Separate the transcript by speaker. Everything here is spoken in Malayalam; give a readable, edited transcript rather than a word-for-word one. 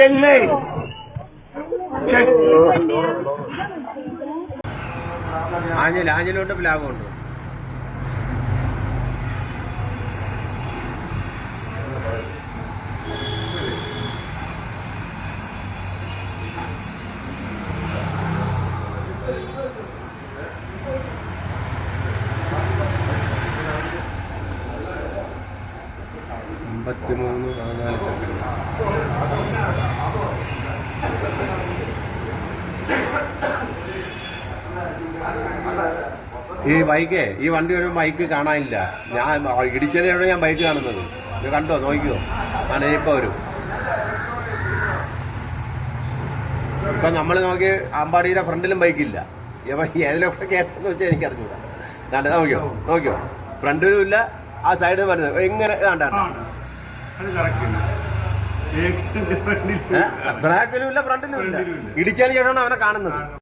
Speaker 1: ചെന്നൈ
Speaker 2: ആഞ്ഞിലോട്ട് പ്ലാവുണ്ട്. ഈ ബൈക്കേ, ഈ വണ്ടി ഒരു ബൈക്ക് കാണാനില്ല. ഞാൻ ഇടിച്ചതിനോട് ഞാൻ ബൈക്ക് കാണുന്നത്. ഇത് കണ്ടോ, നോക്കിയോ? ആണ് ഇപ്പൊ വരും. ഇപ്പൊ നമ്മൾ നോക്കി അമ്പാടിയുടെ ഫ്രണ്ടിലും ബൈക്കില്ല. ഏതിലൊക്കെ കയറ്റെന്ന് വെച്ചാൽ എനിക്കറിഞ്ഞൂടാ. നോക്കിയോ ഫ്രണ്ടിലും ഇല്ല, ആ സൈഡിൽ വരുന്നത് എങ്ങനെ ബ്രാക്കിലും ഇല്ല, ഫ്രണ്ടിലും ഇല്ല. ഇടിച്ചതിന് ശേഷമാണ് അവനെ കാണുന്നത്.